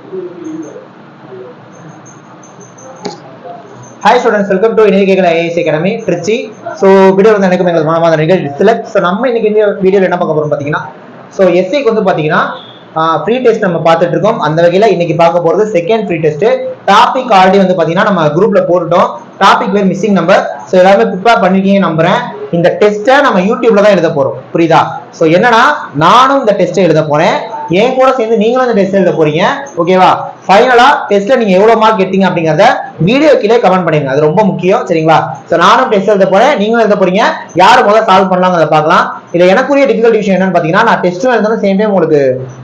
Hi students, welcome to Initial IAS Academy, Trichy. So video வந்து எனக்கு எங்களுக்கு மாமாத நிகழ்ச்சி select. So நம்ம இன்னைக்கு இந்த வீடியோல என்ன பார்க்க போறோம் பாத்தீங்கன்னா, so essay வந்து பாத்தீங்கன்னா ஃப்ரீ டெஸ்ட் நம்ம பார்த்துட்டு இருக்கோம். அந்த வகையில இன்னைக்கு பார்க்க போறது second free test. Topic already வந்து பாத்தீங்கன்னா நம்ம குரூப்ல போட்டுட்டோம். டாபிக் பேர் மிஸ்ஸிங் நம்பர். ஸோ எல்லாமே ப்ரிப்பேர் பண்ணிருக்கீங்க நம்புறேன். இந்த டெஸ்ட்டை நம்ம யூடியூப்ல தான் எழுத போறோம், புரியுதா? ஸோ என்னன்னா நானும் இந்த டெஸ்ட்டை எழுத போறேன், என் கூட சேர்ந்து நீங்களும் இந்த டெஸ்ட் எழுத போறீங்க, ஓகேவா? ஃபைனலா டெஸ்ட்ல நீங்க எவ்வளவு மார்க் எடுத்தீங்க அப்படிங்கறத வீடியோ கீழே கமெண்ட் பண்ணுங்க, அது ரொம்ப முக்கியம், சரிங்களா? சோ நானும் டெஸ்ட் எழுத போறேன், நீங்களும் எழுத போறீங்க. யாரு முதல்ல சால்வ் பண்ணலாம்ங்கறத பார்க்கலாம். இதுல எனக்குரிய டிஃபிகல்ட் விஷயம் என்னன்னு பாத்தீங்கன்னா, நான் டெஸ்ட்டும் எழுதணும், சேம் டைம் உங்களுக்கு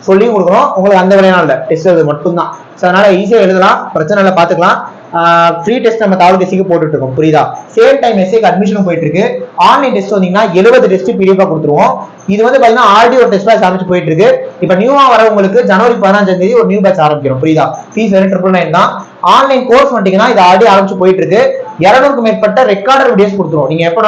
சொல்லி கொடுக்கணும். உங்களுக்கு அந்த வேலையெல்லாம் இல்ல, டெஸ்ட் எழுது மட்டும் தான். சோ அதனால ஈஸியா எழுதலாம், பிரச்சனை இல்லை, பாத்துக்கலாம். ஃப்ரீ டெஸ்ட் நம்ம தாவல்கசிக்கு போட்டுட்டு இருக்கோம், புரியுதா? சேம் டைம் எஸ்ஏக்கு அட்மிஷனும் போயிட்டு இருக்கு. ஆன்லைன் டெஸ்ட் வந்தீங்கன்னா 70 டெஸ்ட் பிடிஎஃபா கொடுத்துருவோம். இது வந்து பாத்தீங்கன்னா ஆல்ரெடி ஒரு டெஸ்ட் பேட்ச் ஆரம்பிச்சு போயிட்டு இருக்கு. இப்ப நியூவா வரவங்களுக்கு ஜனவரி 15ஆம் தேதி ஒரு நியூ பேட்ச் ஆரம்பிக்கிறோம், புரியுதா? ஃபீஸ் 999 தான். ஆன்லைன் கோர்ஸ் வந்துட்டீங்கன்னா இது ஆல்ரெடி ஆரம்பிச்சு போயிட்டு இருக்கு. 200க்கும் மேற்பட்ட ரெக்கார்டர் வீடியோஸ் கொடுத்துருவோம், நீங்க எப்ப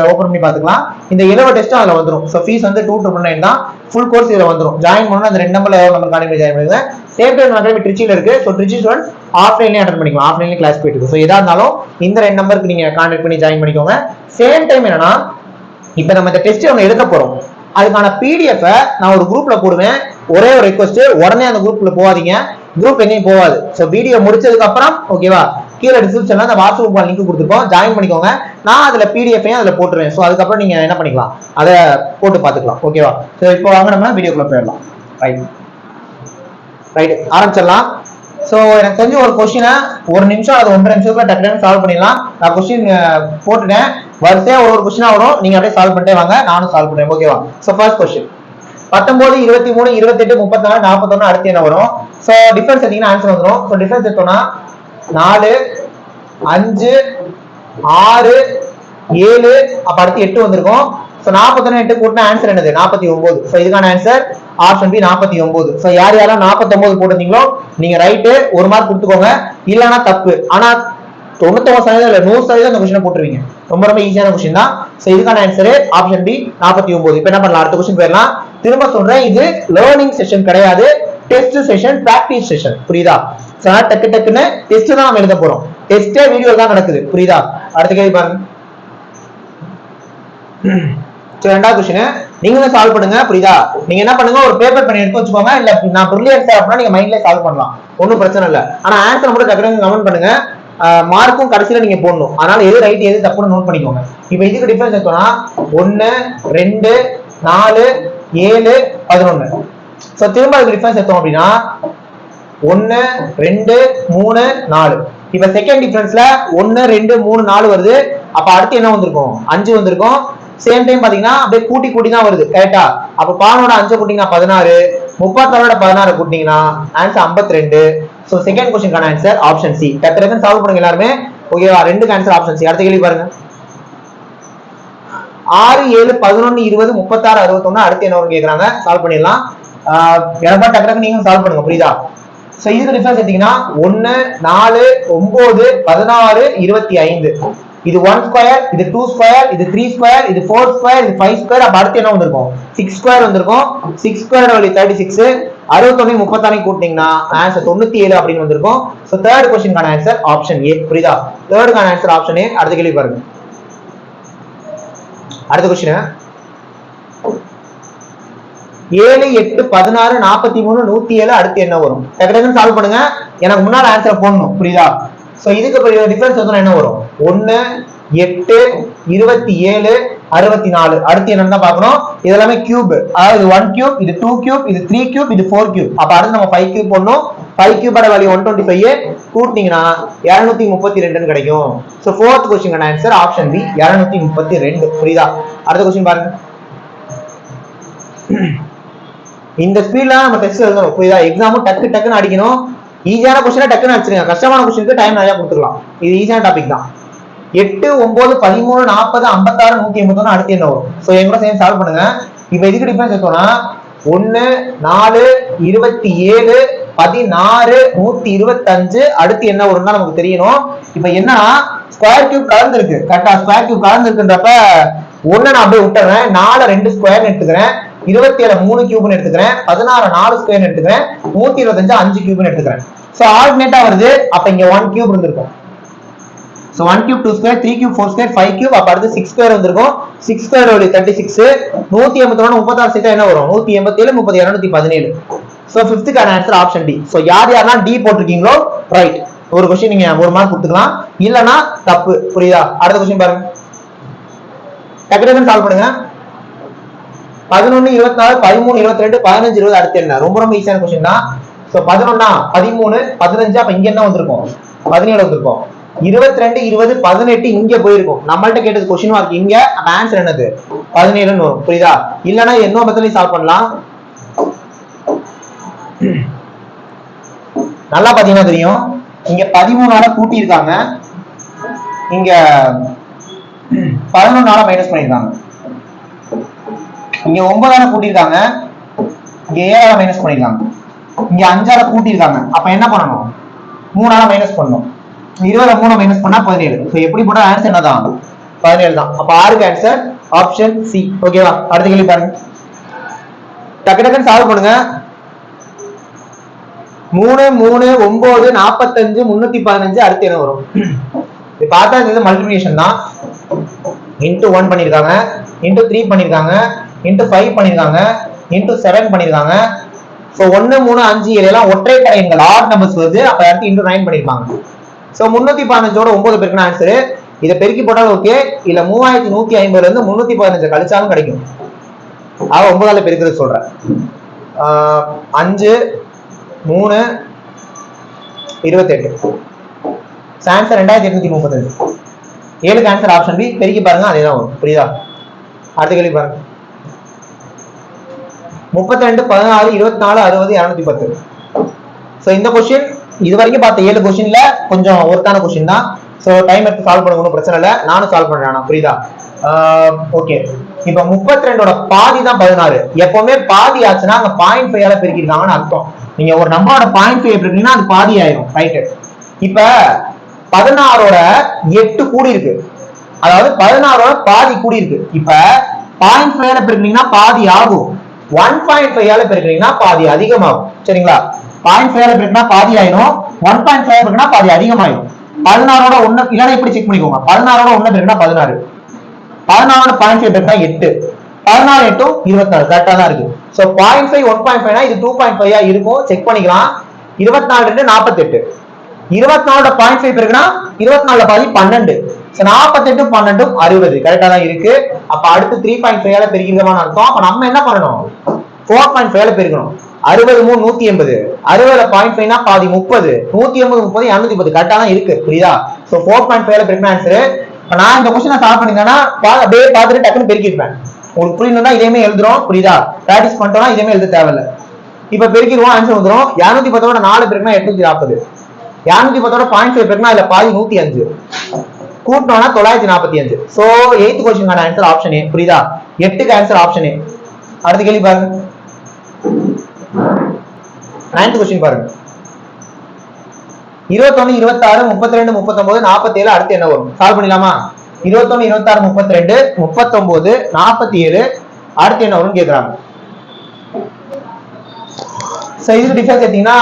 ஓபன் பண்ணி பாத்துக்கலாம். இந்த 70 டெஸ்ட் அதுல வந்துடும். ஸோ ஃபீஸ் வந்து 2999 தான். ஃபுல் கோர்ஸ் இதுல வந்துடும். ஜாயின் பண்ணணும், அந்த 2 நம்பர்ல நம்பர் கான்டாக்ட் ஜாயின் பண்ணுங்க. சேம் டைம் அகாடமி ட்ரிச்சில இருக்கு. ஸோ ட்ரிச்சி ஸ்டூடெண்ட்ஸ் ஆஃப்லைன்லயே அட்டெண்ட் பண்ணிக்கலாம், ஆஃப்லைன்லயே கிளாஸ் போயிட்டு இருக்கு. ஸோ எதா இருந்தாலும் இந்த 2 நம்பருக்கு நீங்க கான்டாக்ட் பண்ணி ஜாயின் பண்ணிக்கோங்க. சேம் டைம் என்னன்னா, இப்ப நம்ம இந்த டெஸ்ட் அவங்க எடுக்க போறோம், அதுக்கான பிடிஎஃப் நான் ஒரு குரூப்ல போடுவேன். ஒரே ஒரு ரெக்வஸ்ட், உடனே அந்த குரூப்ல போகாதீங்க, குரூப் எங்கேயும் போகாது. ஸோ வீடியோ முடிச்சதுக்கு அப்புறம் ஓகேவா, கீழே டிஸ்கிரிப்ஷன்ல அந்த வாட்ஸ்அப் லிங்க் கொடுத்துருக்கோம், ஜாயின் பண்ணிக்கோங்க. நான் அதுல பிடிஎஃப் அதுல போட்டுருவேன். ஸோ அதுக்கப்புறம் நீங்க என்ன பண்ணிக்கலாம், அதை போட்டு பார்த்துக்கலாம், ஓகேவா? ஸோ இப்போ வாங்க நம்ம வீடியோக்குள்ள போயிடலாம். ரைட், ஆரம்பிச்சிடலாம். ஸோ எனக்கு தெரிஞ்ச ஒரு கொஸ்டினை ஒரு நிமிஷம் அது 1.5 நிமிஷத்துல டக்குனு சால்வ் பண்ணிடலாம். நான் கொஸ்டின் போட்டுட்டேன், வரிசையா ஒரு கொஸ்டினா வரும், நீங்க அப்படியே சால்வ் பண்ணிட்டே வாங்க, நானும் சால்வ் பண்ணுவேன், ஓகேவா? ஸோ ஃபர்ஸ்ட் கொஸ்டின் 19, 23, 28, 34, 41 அடுத்து என்ன வரும்? ஸோ டிஃபரன்ஸ் எடுத்தீங்கன்னா ஆன்சர் வந்துடும். ஸோ டிஃபரன்ஸ் எடுத்தோம்னா 4, 5, 6, 7, அப்ப அடுத்து 8 வந்திருக்கும். ஸோ 41 8 கூட்டினா ஆன்சர் என்னது? 49. ஸோ இதுக்கான ஆன்சர் ஆப்ஷன் பி 49. ஸோ யார் யாரெல்லாம் 49 போட்டிருந்தீங்களோ நீங்க ரைட்டு, 1 மார்க் கொடுத்துக்கோங்க. இல்லைன்னா தப்பு, ஆனா 99% இல்ல 100% அந்த கொஸ்டினை போட்டுருவீங்க. ரொம்ப ரொம்ப ஈஸியான கொஸ்டின் தான். ஸோ இதுக்கான ஆன்சர் ஆப்ஷன் பி 49. இப்போ என்ன பண்ணலாம், அடுத்த கொஸ்டின் போயிடலாம். திரும்ப சொல்றேன், இது லேர்னிங் செஷன் கிடையாது, டெஸ்ட் செஷன், பிராக்டிஸ் செஷன், புரியுதா? டக்கு டக்குன்னு டெஸ்ட் தான் நம்ம எழுத போறோம். டெஸ்டே வீடியோ தான் நடக்குது, புரியுதா? அடுத்த கேள்வி பாருங்க. ரெண்டாவது கொஸ்டின் நீங்களும் சால்வ் பண்ணுங்க, புரியுதா? நீங்க என்ன பண்ணுங்க, ஒரு பேப்பர் பண்ணி எடுத்து வச்சுக்கோங்க. இல்ல நான் பிரில்லியன்ட் சார் அப்படின்னா நீங்க மைண்ட்லயே சால்வ் பண்ணலாம், ஒன்றும் பிரச்சனை இல்லை. ஆனா ஆன்சர் மட்டும் டக்குனு கமெண்ட் பண்ணுங்க. மார்க்கும் கடைசியில நீங்க போடணும், அதனால எது ரைட் எது தப்புன்னு நோட் பண்ணிக்கோங்க. இப்போ இதுக்கு டிஃபரன்ஸ் எடுத்தோம்னா 1, 2, 4, 7, 11. ஸோ திரும்ப அதுக்கு டிஃபரன்ஸ் எடுத்தோம் அப்படின்னா 1, 2, 3, 4. இப்ப செகண்ட் டிஃபரன்ஸ்ல 1, 2, 3, 4 வருது. அப்ப அடுத்து என்ன வந்திருக்கும்? 5 வந்திருக்கும். சேம் டைம் பாத்தீங்கன்னா அப்படியே கூட்டி கூட்டி தான் வருது, கரெக்டா? அப்ப 11 5 கூட்டிங்கன்னா 16, 36 16 கூட்டிங்கன்னா ஆன்சர் 52. சோ செகண்ட் क्वेश्चनக்கான ஆன்சர் ஆப்ஷன் சி. டக்கு சால்வ் பண்ணுங்க எல்லாரும், ஓகேவா? ரெண்டுக்கு ஆன்சர் ஆப்ஷன் சி. அடுத்த கேள்வி பாருங்க. 6, 7, 11, 20, 36, 61 அடுத்து என்ன வரும் கேக்குறாங்க. சால்வ் பண்ணிடலாம். எனப்பா டக்கு நீங்க சால்வ் பண்ணுங்க, புரியுதா? சோ இதுக்கு டிஃபரன்ஸ் எடுத்தீங்கன்னா 1, 4, 9, 16, 25. இது 1 ஸ்கொயர், இது 2 ஸ்கொயர், இது 3 ஸ்கொயர், இது 4 ஸ்கொயர், இது 5 ஸ்கொயர். அப்ப அடுத்து என்ன வந்திருக்கும்? 6 ஸ்கொயர் வந்திருக்கும். 6 ஸ்கொயர் வழி 36, 61 36 கூட்டினீங்கன்னா ஆன்சர் 97 அப்படின்னு வந்திருக்கும். சோ தேர்ட் क्वेश्चनக்கான ஆன்சர் ஆப்ஷன் ஏ, புரியுதா? தேர்டுக்கான ஆன்சர் ஆப்ஷன் ஏ. அடுத்த கேள்வி பாருங்க. அடுத்த क्वेश्चन 7, 8, 16, 43, 107 அடுத்து என்ன வரும்? டக்கு சால்வ் பண்ணுங்க, எனக்கு முன்னாடி ஆன்சர் போடணும், புரியுதா? சோ இதுக்கு டிஃபரன்ஸ் வந்து என்ன வரும்? 1, 8, 27, 64 அடுத்து என்னன்னு தான் பார்க்கணும். இதெல்லாமே கியூப், அதாவது 1 கியூப், இது 2 கியூப், இது 3 கியூப், இது 4 கியூப். அப்ப அடுத்து நம்ம 5 கியூப் போடணும். 5 கியூபோட வேல்யூ 125 கூட்டினீங்கன்னா 232 கிடைக்கும். சோ ஃபோர்த் क्वेश्चनக்கான ஆன்சர் ஆப்ஷன் பி 232, புரியுதா? அடுத்த क्वेश्चन பாருங்க. இந்த ஸ்பீட்ல நம்ம டெஸ்ட் எழுதணும், புரியுதா? எக்ஸாமும் டக்கு டக்குன்னு அடிக்கணும். ஈஸியான क्वेश्चन டக்குன்னு அடிச்சிருங்க, கஷ்டமான क्वेश्चनக்கு டைம் நிறைய கொடுத்துக்கலாம். இது ஈஸியான டாபிக் தான். 8, 9, 13, 40, 56, 181 அடுத்து என்ன வரும்? சோ எங்க கூட சேர்ந்து சால்வ் பண்ணுங்க. இப்போ இதுக்கு டிஃபரன்ஸ் எடுத்தோம்னா 1, 4, 27, 16, 125 அடுத்து என்ன வரும்னா நமக்கு தெரியணும். இப்போ என்னன்னா ஸ்கொயர் கியூப் கலந்து இருக்கு, கரெக்டா? ஸ்கொயர் கியூப் கலந்து இருக்குன்றப்ப 1 நான் அப்படியே விட்டுறேன், 4 2 ஸ்கொயர் எடுத்துக்கிறேன். 27 3 கியூப்னு எடுத்துக்கிறேன், 16 4 ஸ்கொயர் எடுத்துக்கிறேன், 125 5 கியூப்னு எடுத்துக்கிறேன். சோ ஆல்டர்னேட்டா வருது. அப்ப இங்க 1 கியூப் இருந்திருக்கும். So 1 cube 2 square 3 cube 4 square 5 cube. அப்ப அடுத்து 6 ஸ்கொயர் வந்திருக்கும். 6 ஸ்கொயர் 36 181 36 சேர்த்தா என்ன வரும்? 187 30 217. சோ 5th கான ஆன்சர் ஆப்ஷன் டி. சோ யாரெல்லாம் டி போட்டுருக்கீங்களோ ரைட். ஒரு क्वेश्चन நீங்க 1 மார்க் கொடுத்துக்கலாம், இல்லனா தப்பு. புரியுதா? அடுத்த क्वेश्चन பாருங்க. டக்கு சால்வ் பண்ணுங்க. 11 24 13 22 15 20 அடுத்து என்ன? ரொம்ப ரொம்ப ஈஸியான क्वेश्चन தான். சோ 11 13 15 அப்ப இங்க என்ன வந்திருக்கும்? 17 வந்திருக்கும். 22 20 18 இங்க போயிருக்கும். நம்மள்ட்ட கேட்டது क्वेश्चन மார்க் இங்க, அப்ப ஆன்சர் என்னது? 17 ன்னு வரும். புரியுதா? இல்லனா என்ன மெத்தட்ல சால்வ் பண்ணலாம். நல்லா பாத்தீங்கன்னா தெரியும். இங்க 13ஆல கூட்டி இருக்காங்க, இங்க 11ஆல மைனஸ் பண்ணிருக்காங்க. இங்க 9ஆல கூட்டிருக்காங்க, இங்க 7ஆல மைனஸ் பண்ணிருக்காங்க. இங்க 5ஆல கூட்டிருக்காங்க. அப்ப என்ன பண்ணணும்? 3ஆல மைனஸ் பண்ணணும். 20 3 மைனஸ் பண்ணா 17. சோ எப்படி போட்டா ஆன்சர் என்னதான்? 17 தான். அப்ப ஆருக்கு ஆன்சர் ஆப்ஷன் சி. ஓகேவா? அடுத்த கேள்வி பாருங்க. டக்கு டக்குன்னு சால்வ் பண்ணுங்க. 3 3 9 45 315 அடுத்து என்ன வரும்? இது பார்த்தா இது மல்டிப்ளிகேஷன் தான். இன்டு 1 பண்ணிருக்காங்க, இன்டு 3 பண்ணிருக்காங்க, இன்டு 5 பண்ணிருக்காங்க, இன்டு 7 பண்ணிருக்காங்க. சோ 1 3 5 7 எல்லாம் ஒற்றை தர எண்கள், ஆட் நம்பர்ஸ் வருது. அப்ப அடுத்து இன்டு 9 பண்ணிருப்பாங்க. சோ 315 ஓட 9 பெருக்குன ஆன்சர். இத பெருக்கி போட்டாலும் ஓகே, இல்ல 3150 ல இருந்து 315 கழிச்சாலும் கிடைக்கும். ஆக 9ஆல பெருக்குறது சொல்றேன். 5 3 28. ஆன்சர் 2835. 7க்கு ஆன்சர் ஆப்ஷன் பி. பெருக்கி பாருங்க, அதேதான் வரும். புரியுதா? அடுத்த கேள்வி பாருங்க. 32 16 24 60 210. சோ இந்த क्वेश्चन இது வரைக்கும் பார்த்த 7 क्वेश्चनல கொஞ்சம் ஒர்த்தான क्वेश्चन தான். சோ டைம் எடுத்து சால்வ் பண்ண ஒன்றும் பிரச்சனை இல்ல, நானும் சால்வ் பண்றேன். புரியுதா? ஓகே. இப்ப 32ஓட பாதி தான் 16. எப்பவுமே பாதி ஆச்சுன்னா அங்க 0.5 ஆல பெருக்கிருக்காங்கன்னு அர்த்தம். நீங்க ஒரு நம்பரோட 0.5 பெருக்கினா அது பாதி ஆயிரும். ரைட். இப்ப 16ஓட 8 கூடி இருக்கு, அதாவது 16ஓட பாதி கூடி இருக்கு. இப்ப 0.5 ஆல பெருக்கினீங்கன்னா பாதி ஆகும், 1.5 ஆல பெருக்கினீங்கன்னா பாதி அதிகமாகும். சரிங்களா? 0.5 ஆல பெருக்கினா பாதி ஆயிரும், 1.5 பெருக்கினா பாதி அதிகமாயிரும். 16ஓட 1 இல்லனா இப்படி செக் பண்ணிக்கோங்க. 16ஓட 1 பெருக்கினா 16, 16ஓட 0.5 பெருக்கினா 8, 16 8 24. கரெக்டா தான் இருக்கு. சோ 0.5 1.5 இது 2.5 இருக்கும். செக் பண்ணிக்கலாம். 24 2 48. 24ஓட 0.5 பெருக்கினா 24ல பாதி 12. சோ 48 12 60. கரெக்டா தான் இருக்கு. அப்ப அடுத்து 3.5 ஆல பெருக்கிக்கமான அர்த்தம். அப்ப நம்ம என்ன பண்ணணும்? 4.5 ஆல பெருக்கணும். 60 3 180. 60ல 0.5 னா பாதி 30. 180 30 210. கரெக்டா தான் இருக்கு. புரியுதா? சோ 4.5 ஆல பெருக்கின ஆன்சர். இப்ப நான் இந்த क्वेश्चन சால்வ் பண்ணிட்டேன்னா அப்படியே பார்த்துட்டு டக்குன்னு பெருக்கிப்பேன். உங்களுக்கு புரியணும்னா இதேமே எழுதுறோம். புரியுதா? பிராக்டிஸ் பண்ணிட்டோம்னா இதேமே எழுத தேவையில்லை. இப்ப பெருக்கிடுவோம், ஆன்சர் வந்துடும். 210ஓட 4 பெருக்கினா 840. 210ஓட 0.5 பெருக்கினா அதுல பாதி 105. கூட்டினோம்னா 945. சோ 8th क्वेश्चनக்கான ஆன்சர் ஆப்ஷன் ஏ. புரியுதா? 8க்கு ஆன்சர் ஆப்ஷன் ஏ. அடுத்த கேள்வி பாருங்க. 9th क्वेश्चन பாருங்க. 21 26 32 39 47 அடுத்து என்ன வரும்? சால்வ் பண்ணிடலாமா? 21 26 32 39 47 அடுத்து என்ன வரும்னு கேக்குறாங்க. சோ இதுக்கு டிஃபரன்ஸ் எடுத்தீங்கன்னா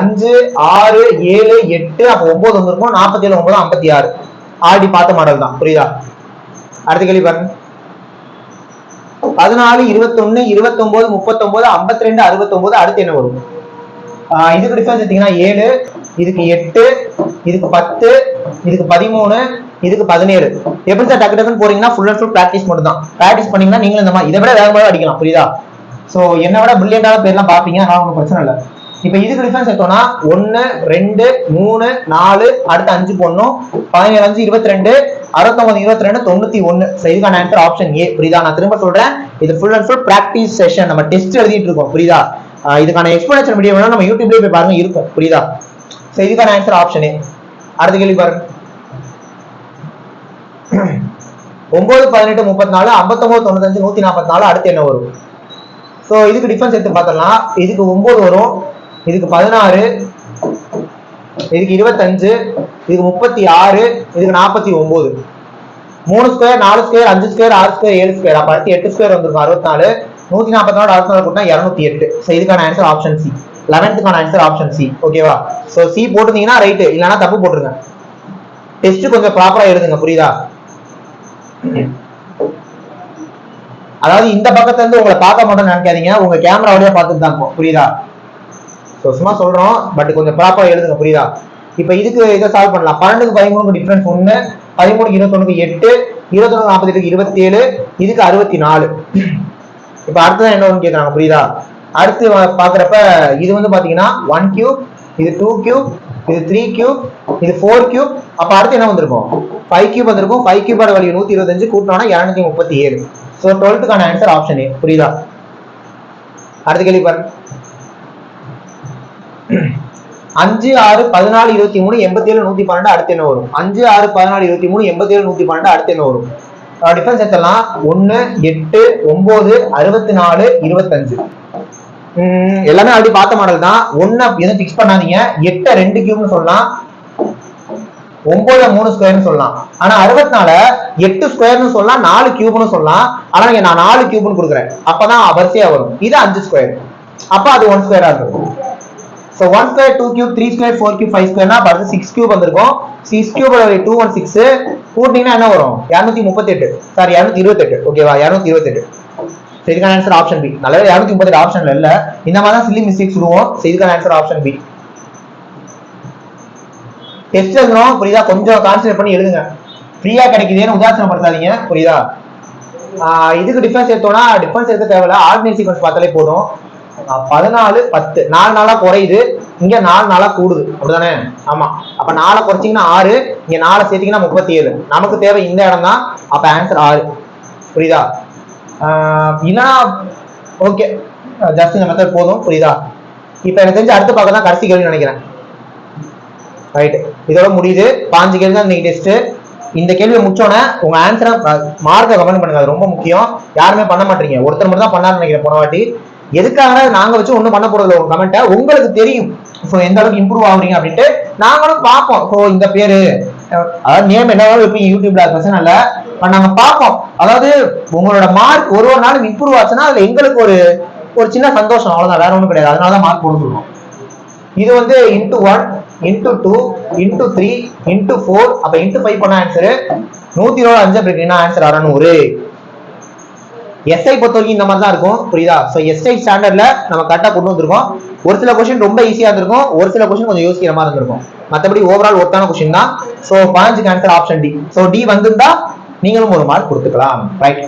5 6 7 8 அப்ப 9 வந்திருக்கும். 47 9 56. ஆல்ரெடி பார்த்த மாடல் தான். புரியுதா? அடுத்த கேள்வி பாருங்க. 14 21 29 39 52 69 அடுத்து என்ன வரும்? இதுக்கு டிஃபரன்ஸ் எடுத்தீங்கன்னா 7, இதுக்கு 8, இதுக்கு 10, இதுக்கு 13, இதுக்கு 17. எப்படி சார் டக்கு டக்குன்னு போறீங்கன்னா ஃபுல் அண்ட் ஃபுல் பிராக்டிஸ் மட்டும் தான். பிராக்டிஸ் பண்ணீங்கன்னா நீங்களும் இந்த மாதிரி இதை விட வேகமாக அடிக்கலாம். புரியுதா? சோ என்ன விட பிரில்லியண்டான பேர்லாம் பாப்பீங்க, ஆனால் உங்களுக்கு பிரச்சனை இல்லை. இப்ப இதுக்கு டிஃபரன்ஸ் எடுத்தோம்னா 1 2 3 4 அடுத்து 5 போடணும். 17 5 22 69 22 91. சோ இதுக்கான ஆன்சர் ஆப்ஷன் ஏ. புரியுதா? நான் திரும்ப சொல்றேன், இது full and full practice session. நம்ம டெஸ்ட் எழுதிட்டு இருக்கோம். புரியுதா? இதுக்கான எக்ஸ்பிளனேஷன் வீடியோ வேணா நம்ம யூடியூப்லயே போய் பாருங்க, இருக்கும். புரியுதா? சோ இதுக்கான ஆன்சர் ஆப்ஷன் ஏ. அடுத்த கேள்வி பாருங்க. 9 18 34 59 95 144 அடுத்து என்ன வரும்? சோ இதுக்கு டிஃபரன்ஸ் எடுத்து பார்த்தலாம். இதுக்கு 9 வரும், இதுக்கு 16, இதுக்கு 25, இதுக்கு 36, இதுக்கு 49. 3 square 4 square 5 square 6 square 7 square. அப்ப அடுத்து 8 ஸ்கொயர் வந்திருக்கும் 64. 144 64 கூட்டினா 208. ஸோ இதுக்கான answer option C. 11th answer option C. ஓகேவா? ஸோ சி போட்டுருந்தீங்கன்னா ரைட்டு, இல்லைன்னா தப்பு போட்டுருங்க. டெஸ்ட் கொஞ்சம் ப்ராப்பரா எழுதுங்க, புரியுதா? அதாவது இந்த பக்கத்துல இருந்து உங்களை பார்க்க மாட்டோம்னு நினைக்காதீங்க, உங்க கேமராவோடய பார்த்துட்டு தான் இருக்கும், புரியுதா? ஸோ சும்மா சொல்றோம், பட் கொஞ்சம் ப்ராப்பரா எழுதுங்க, புரியுதா? இப்போ இதுக்கு இதை சால்வ் பண்ணலாம். 12க்கு 13க்கு டிஃபரன்ஸ் 1, 13க்கு 21க்கு 8, 21க்கு 48க்கு 27, இதுக்கு 64. இப்போ அடுத்ததான் என்ன ஒன்று கேட்குறாங்க, புரியுதா? அடுத்து பாக்குறப்ப இது வந்து பாத்தீங்கன்னா 1 கியூப், இது 2 கியூப், இது 3 கியூப், இது 4 கியூப். அப்ப அடுத்து என்ன வந்திருக்கும்? 5 கியூப் வந்திருக்கும். 5 கியூபோட வேல்யூ 125 கூட்டினோம்னா 237. So 12th answer option A, புரியுதா? அடுத்த கேள்வி பாருங்க. 5 6 14 23 87 112 அடுத்து என்ன வரும்? 5 6 14 23 87 112 அடுத்து என்ன வரும்? டிஃபரன்ஸ் எடுத்துலாம். 1 8 9 64 25. எல்லாமே அப்படி பார்த்த மாடல் தான். 1 எதுவும் பிக்ஸ் பண்ணாதீங்க. 8 2 கியூப்னு சொல்லலாம், 9 3 ஸ்கொயர்னு சொல்லலாம். ஆனா 64 8 ஸ்கொயர்னு சொல்லலாம், 4 கியூப்னு சொல்லலாம். ஆனா நான் 4 கியூப்னு கொடுக்குறேன், அப்பதான் வரிசையா வரும். இது 5 ஸ்கொயர், அப்ப அது 1 ஸ்கொயரா இருக்கும். So 1 square 2 cube 3 square 4 cube 5 square னா பாருங்க 6 cube வந்திருக்கும். 6 cube 216 கூட்டினா என்ன வரும்? 238. சாரி 228. ஓகேவா? 228. சோ இதுக்கான ஆன்சர் ஆப்ஷன் பி. நல்லவே 238 ஆப்ஷன்ல இல்ல. இந்த மாதிரி தான் சில்லி மிஸ்டேக்ஸ் விடுவோம். சோ இதுக்கான ஆன்சர் ஆப்ஷன் பி. டெஸ்ட் எழுதணும், புரியுதா? கொஞ்சம் கான்சென்ட்ரேட் பண்ணி எழுதுங்க. ஃப்ரீயா கிடைக்குதுன்னு உதாசனப்படுத்தாதீங்க, புரியுதா? இதுக்கு டிஃபரன்ஸ் எடுத்தோம்னா டிஃபரன்ஸ் எடுக்க தேவையில்ல, ஆர்டினரி சீக்வன்ஸ் பார்த்தாலே போதும். 14 10 4 நாளா குறையுது, இங்க 4 நாளா கூடுது, அப்படிதானே? ஆமா. அப்ப 4 குறைச்சிங்கன்னா 6, இங்க 4 சேர்த்தீங்கன்னா 37. நமக்கு தேவை இந்த இடம் தான். அப்ப ஆன்சர் 6, புரியுதா? இல்லைன்னா ஓகே, ஜஸ்ட் இந்த மெத்தட் போதும், புரியுதா? இப்ப எனக்கு தெரிஞ்சு அடுத்து பார்க்க தான் கடைசி கேள்வி நினைக்கிறேன். ரைட், இதோட முடியுது. 5 கேள்வி தான் இன்னைக்கு டெஸ்ட். இந்த கேள்வியை முடிச்சோன்னே உங்க ஆன்சரை மார்க்கை கமெண்ட் பண்ணுங்க, அது ரொம்ப முக்கியம். யாருமே பண்ண மாட்டீங்க, ஒருத்தர் மட்டும் தான் பண்ணாருன்னு நினைக்கிறேன் போன வாட்டி. எதுக்காக நாங்க வச்சு ஒண்ணும் பண்ண போறது உங்க கமெண்ட்டை, உங்களுக்கு தெரியும் ஸோ எந்த அளவுக்கு இம்ப்ரூவ் ஆகுறீங்க அப்படின்ட்டு நாங்களும் பார்ப்போம். ஸோ இந்த பேரு அதாவது நேம் என்னவாலும் வைப்பீங்க யூடியூப்ல, பிரச்சனை இல்லை, நாங்க பார்ப்போம். அதாவது உங்களோட மார்க் ஒரு நாளும் இம்ப்ரூவ் ஆச்சுன்னா அதுல எங்களுக்கு ஒரு சின்ன சந்தோஷம், அவ்வளவுதான், வேற ஒன்றும் கிடையாது. அதனாலதான் மார்க் போட சொல்லுவோம். இது வந்து into 1 into 2 into 3 into 4 அப்ப into 5 பண்ண ஆன்சர் 125 அப்படின்னா ஆன்சர் 600. எஸ்ஐ பொறுத்த வரைக்கும் இந்த மாதிரி தான் இருக்கும், புரியுதா? ஸோ எஸ்ஐ ஸ்டாண்டர்ட்ல நம்ம கரெக்டாக கொண்டு வந்திருக்கோம். ஒரு சில கொஸ்டின் ரொம்ப ஈஸியா இருந்திருக்கும், ஒரு சில கொஸ்டின் கொஞ்சம் யோசிக்கிற மாதிரி இருந்திருக்கும். மற்றபடி ஓவரால் ஒருத்தான கொஸ்டின் தான். ஸோ 5க்கு answer option D. So D வந்திருந்தா நீங்களும் ஒரு மார்க் கொடுத்துக்கலாம், right?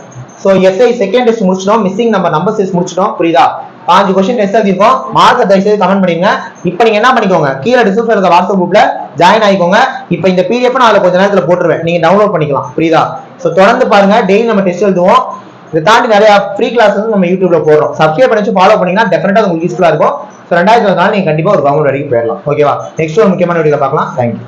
So SI second test முடிச்சிட்டோம், மிஸ்ஸிங் நம்பர் டெஸ்ட் முடிச்சிட்டோம், புரியுதா? 5 கொஸ்டின் டெஸ்ட் எழுதிருக்கோம். மார்க்கை தயவுசெய்து கமெண்ட் பண்ணிருங்க. இப்போ நீங்க என்ன பண்ணிக்கோங்க, கீழே டிஸ்கிரிப்ஷன்ல இருக்க வாட்ஸ்அப் குரூப்ல ஜாயின் ஆகிக்கோங்க. இப்போ இந்த பிடிஎஃப் நான் அதில் கொஞ்ச நேரத்தில் போட்டுருவேன், நீங்க டவுன்லோட் பண்ணிக்கலாம், புரியுதா? ஸோ தொடர்ந்து பாருங்க, டெய்லி நம்ம டெஸ்ட் எழுதுவோம். இதை தாண்டி நிறைய ஃப்ரீ கிளாஸஸ் நம்ம யூடியூப்ல போடுறோம். சப்ஸ்கிரைப் பண்ணி ஃபாலோ பண்ணீங்கன்னா டெஃபினட்டா உங்களுக்கு யூஸ்ஃபுல்லா இருக்கும். ஸோ 2024 நீங்க கண்டிப்பா ஒரு கவர்மெண்ட் வரைக்கும் போயிடலாம், ஓகேவா? நெக்ஸ்ட் ஒரு முக்கியமான வீடியோ பார்க்கலாம். தேங்க்யூ.